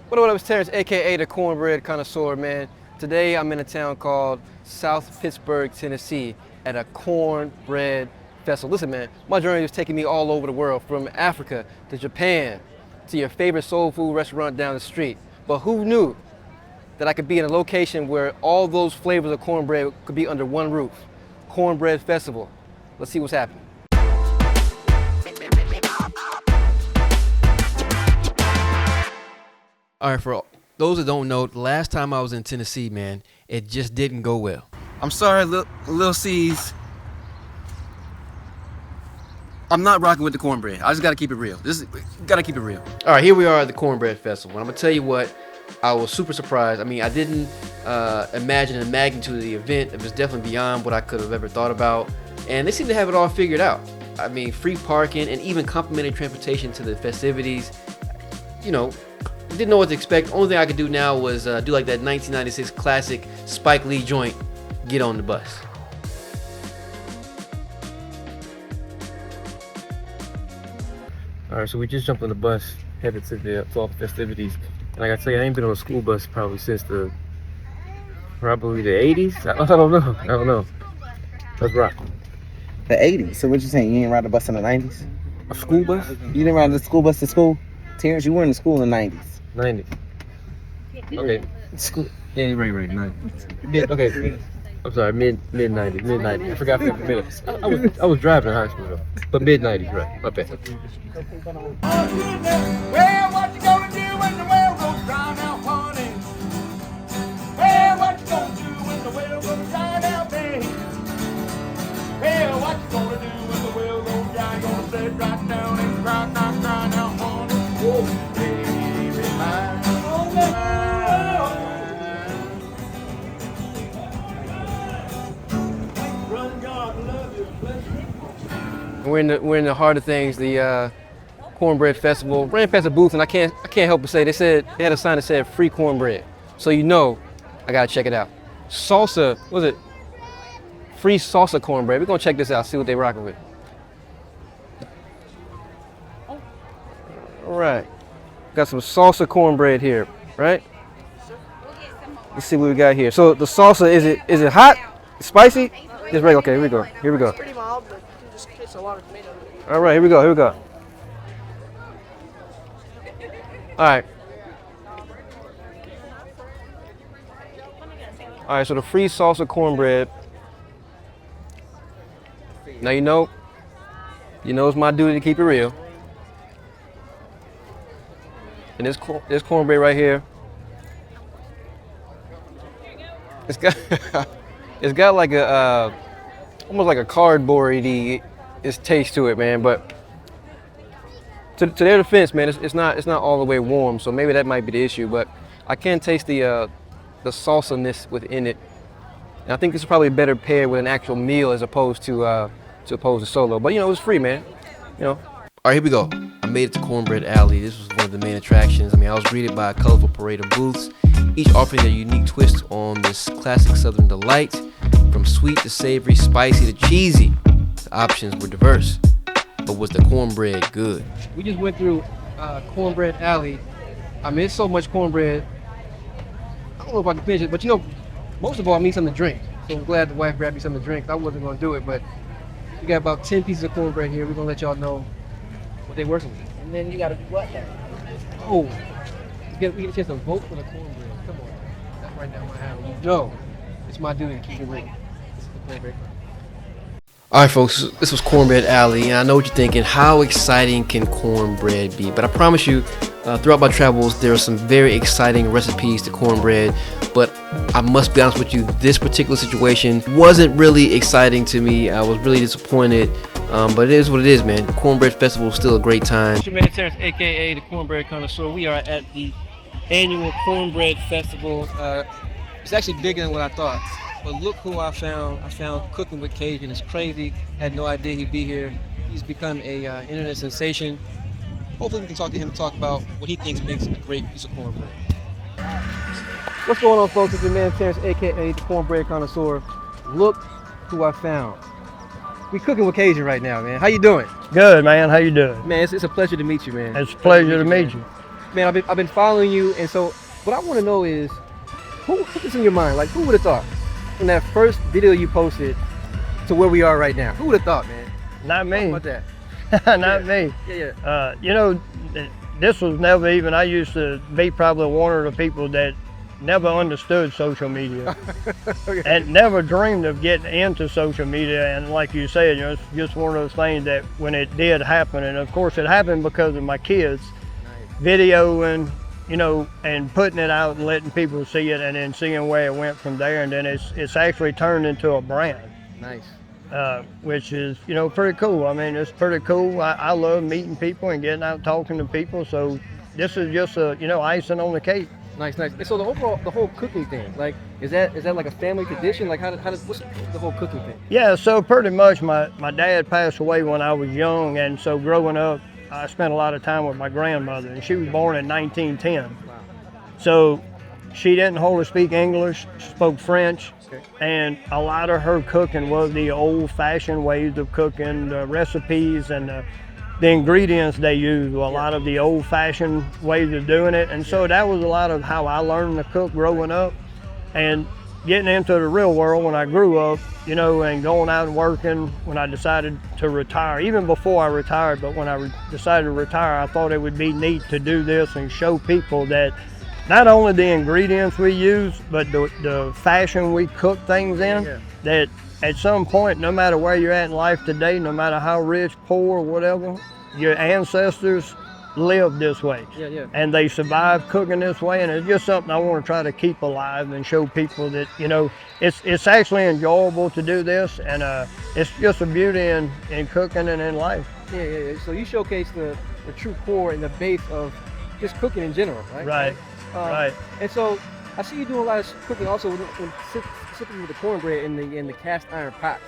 What up, it's Terrence, aka the Cornbread Connoisseur, man. Today I'm in a town called South Pittsburgh, Tennessee, at a Cornbread Festival. Listen, man, my journey is taking me all over the world, from Africa to Japan to your favorite soul food restaurant down the street. But who knew that I could be in a location where all those flavors of cornbread could be under one roof? Cornbread Festival. Let's see what's happening. All right, for those that don't know, the last time I was in Tennessee, man, it just didn't go well. I'm sorry, Lil C's. I'm not rocking with the cornbread. I just gotta keep it real. Gotta keep it real. All right, here we are at the Cornbread Festival. And I'm gonna tell you what, I was super surprised. I mean, I didn't imagine the magnitude of the event. It was definitely beyond what I could have ever thought about. And they seem to have it all figured out. I mean, free parking and even complimentary transportation to the festivities. You know, didn't know what to expect. Only thing I could do now was do like that 1996 classic Spike Lee joint, get on the bus. All right, so we just jumped on the bus, headed to all the festivities. And like I tell you, I ain't been on a school bus probably since probably the 80s. I don't know. Let's rock. The 80s. So what you saying? You ain't ride a bus in the 90s? A school bus? You didn't ride the school bus to school? Terrence, you were in the school in the 90s. 90s. Okay. School. Yeah, right. 90s. Okay. I'm sorry, mid 90s. I forgot for minutes. I was driving in high school though, but mid 90s, right? My bad. Well, what you gonna do when the well goes dry now, honey? Well, what you gonna do when the well goes dry now, babe? Well, what you gonna do when the well goes dry? You gonna sit right down and cry now, honey? Oh, baby, mine. We're in the heart of things, the Cornbread Festival. Ran past a booth and I can't help but say they had a sign that said free cornbread. So you know I gotta check it out. Salsa, what was it? Free salsa cornbread. We're gonna check this out, see what they rocking with. All right. Got some salsa cornbread here, right? Let's see what we got here. So the salsa, is it hot? Spicy? Just regular. Okay, here we go. Pretty mild, but you just taste a lot of tomato. All right, here we go. All right. All right, so the free salsa cornbread. Now you know it's my duty to keep it real. And this cornbread right here, it's got like a almost like a cardboardy taste to it, man. But to their defense, man, it's not all the way warm, so maybe that might be the issue. But I can taste the salsa-ness within it, and I think this is probably better paired with an actual meal as opposed to solo. But you know, it's free, man. You know. All right, here we go. I made it to Cornbread Alley. This was one of the main attractions. I mean, I was greeted by a colorful parade of booths, each offering a unique twist on this classic Southern delight. From sweet to savory, spicy to cheesy, the options were diverse. But was the cornbread good? We just went through Cornbread Alley. I mean, it's so much cornbread. I don't know if I can finish it, but you know, most of all, I need something to drink. So I'm glad the wife grabbed me something to drink. I wasn't going to do it, but we got about 10 pieces of cornbread here. We're going to let y'all know what they're working with. And then you gotta do what now? Oh, we get a chance to vote for the cornbread. Come on. That's right down my alley. You know, it's my duty to keep it real. This is the cornbread. All right, folks, this was Cornbread Alley, and I know what you're thinking. How exciting can cornbread be? But I promise you, throughout my travels, there are some very exciting recipes to cornbread. But I must be honest with you, this particular situation wasn't really exciting to me. I was really disappointed. But it is what it is, man. The Cornbread Festival is still a great time. Mr. Man Terrence, aka the Cornbread Connoisseur. We are at the annual Cornbread Festival. It's actually bigger than what I thought. But look who I found. I found Cooking with Cajun. It's crazy. Had no idea he'd be here. He's become a internet sensation. Hopefully we can talk to him and talk about what he thinks makes a great piece of cornbread. What's going on, folks? It's your man Terrence, aka the Cornbread Connoisseur. Look who I found. We cooking with Cajun right now, man. How you doing? Good, man. How you doing? Man, it's a pleasure to meet you, man. It's a pleasure to meet you. man, I've been following you, and so what I want to know is, who put this in your mind? Like, who would have thought from that first video you posted to where we are right now? Who would have thought, man? Not Talk me. about that. Not me. Yeah. You know, this was never even, I used to be probably one of the people that never understood social media Okay. and never dreamed of getting into social media. And like you said, you know, it's just one of those things that when it did happen, and of course it happened because of my kids videoing, you know, and putting it out and letting people see it, and then seeing where it went from there. And then it's actually turned into a brand. Nice. Which is, you know, pretty cool. I mean, it's pretty cool. I love meeting people and getting out talking to people. So this is just a, you know, icing on the cake. Nice. And so the whole cooking thing, like, is that like a family tradition? Like, what's the whole cooking thing? Yeah, so pretty much my dad passed away when I was young, and so growing up, I spent a lot of time with my grandmother, and she was born in 1910. Wow. So she didn't wholly speak English, she spoke French. Okay. And a lot of her cooking was the old-fashioned ways of cooking, the recipes and the ingredients they used were a lot of the old-fashioned ways of doing it. And so that was a lot of how I learned to cook growing up. And getting into the real world when I grew up, you know, and going out and working when I decided to retire, even before I retired, but when I decided to retire, I thought it would be neat to do this and show people that not only the ingredients we use, but the fashion we cook things in, that at some point, no matter where you're at in life today, no matter how rich, poor, whatever, your ancestors lived this way. And they survived cooking this way, and it's just something I want to try to keep alive and show people that, you know, it's actually enjoyable to do this, and it's just a beauty in cooking and in life. Yeah. So you showcase the true core and the base of just cooking in general, right? Right. Right. And so I see you doing a lot of cooking also specifically with the cornbread in the cast iron pots.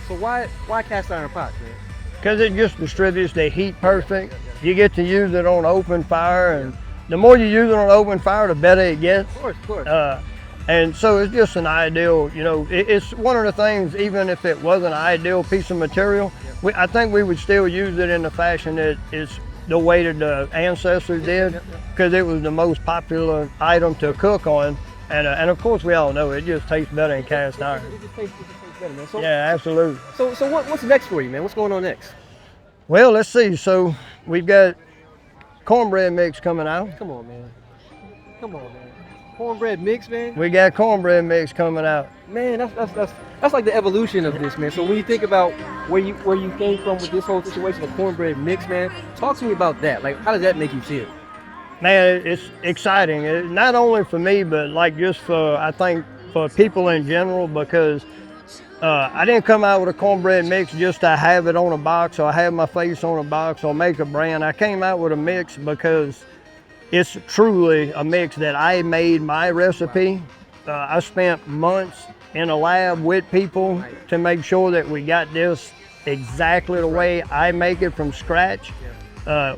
So why cast iron pots, man? Because it just distributes the heat perfect. You get to use it on open fire, and the more you use it on open fire, the better it gets. Of course. And so it's just an ideal, you know, it's one of the things, even if it wasn't an ideal piece of material, I think we would still use it in the fashion that it's the way that the ancestors did, because it was the most popular item to cook on. And of course, we all know it just tastes better in cast iron. It just tastes better, man. So, yeah, absolutely. So what's next for you, man? What's going on next? Well, let's see. So we've got cornbread mix coming out. Come on, man. Cornbread mix, man. We got cornbread mix coming out. Man, that's like the evolution of this, man. So when you think about where you came from with this whole situation, the cornbread mix, man, talk to me about that. Like, how does that make you feel? Man, it's exciting. Not only for me, but like just for, I think, for people in general, because I didn't come out with a cornbread mix just to have it on a box or have my face on a box or make a brand. I came out with a mix because it's truly a mix that I made my recipe. I spent months in a lab with people to make sure that we got this exactly the way I make it from scratch,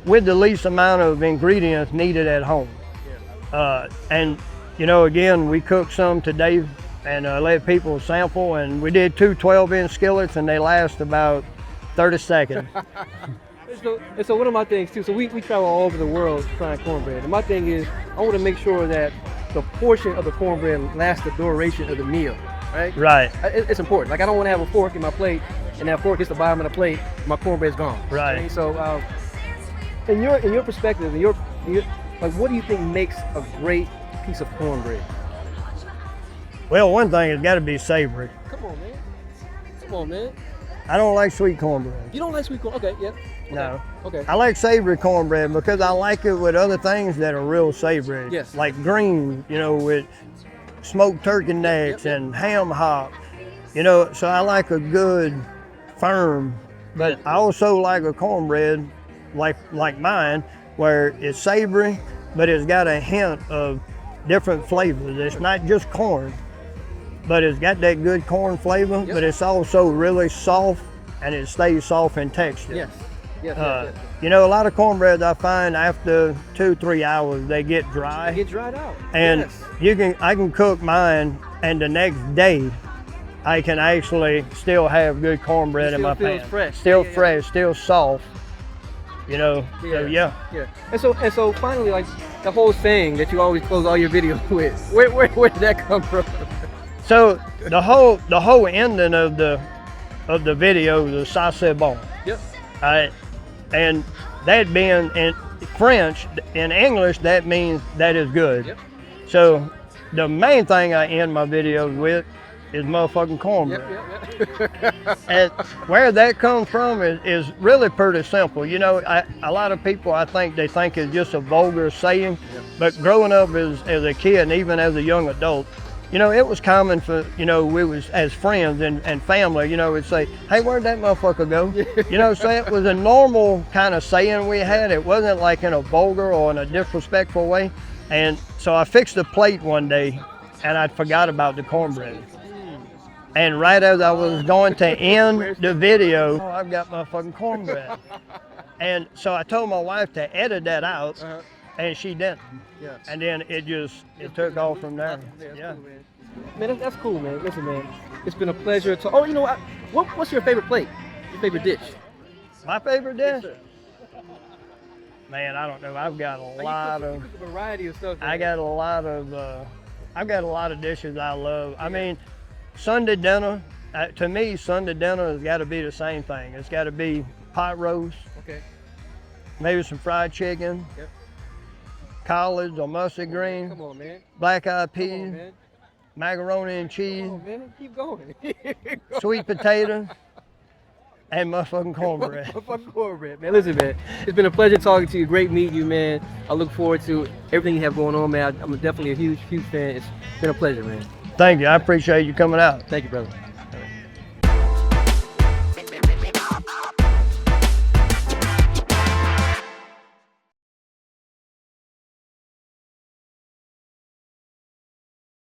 with the least amount of ingredients needed at home. And you know, again, we cooked some today and let people sample, and we did 2 12-inch skillets, and they last about 30 seconds. So one of my things too, so we travel all over the world trying cornbread, and my thing is I want to make sure that the portion of the cornbread lasts the duration of the meal, right? Right. It's important. Like, I don't want to have a fork in my plate and that fork hits the bottom of the plate, my cornbread's gone. Right. Okay? So in your perspective, like, what do you think makes a great piece of cornbread? Well, one thing, it's got to be savory. Come on, man. I don't like sweet cornbread. You don't like sweet corn? Okay, yeah. Okay. No. Okay. I like savory cornbread because I like it with other things that are real savory. Yes. Like green, you know, with smoked turkey necks and ham hock. You know, so I like a good, firm, but I also like a cornbread like mine, where it's savory, but it's got a hint of different flavors. It's not just corn, but it's got that good corn flavor, but it's also really soft, and it stays soft in texture. Yes. You know, a lot of cornbreads I find after 2-3 hours, they get dry. They get dried out. And I can cook mine, and the next day, I can actually still have good cornbread in my pan. Fresh. Still fresh, still soft. you know. So yeah. Yeah. And so finally, like the whole saying that you always close all your videos with, where did that come from? So the whole ending of the video, the ça c'est bon. Yep. And that being in French, in English, that means that is good. Yep. So the main thing I end my videos with is motherfucking cornbread. Yep. And where that comes from is really pretty simple. You know, a lot of people, I think, they think it's just a vulgar saying, but growing up as a kid and even as a young adult, you know, it was common for, you know, we was as friends and family, you know, would say, hey, where'd that motherfucker go? You know, so it was a normal kind of saying we had. It wasn't like in a vulgar or in a disrespectful way. And so I fixed the plate one day and I forgot about the cornbread. And right as I was going to end the video, oh, I've got my fucking cornbread. And so I told my wife to edit that out, and she didn't. Yeah. And then it took off from there. Yeah. Man, that's cool, man. Listen, man, it's been a pleasure to. Oh, you know what? What's your favorite plate? Your favorite dish? My favorite dish? Yes, Man, I don't know. I've got a lot of. You cook a variety of stuff. I got a lot of. I've got a lot of dishes I love. I mean, Sunday dinner. To me, Sunday dinner has got to be the same thing. It's got to be pot roast. Okay. Maybe some fried chicken. Yep. Collards or mustard green. Come on, man. Black-eyed Come on, peas. man. Macaroni and cheese. Come on, man. Keep going. Sweet potato. And motherfucking cornbread. Motherfucking cornbread, man. Listen, man, it's been a pleasure talking to you. Great meeting you, man. I look forward to everything you have going on, man. I'm definitely a huge fan. It's been a pleasure, man. Thank you. I appreciate you coming out. Thank you, brother.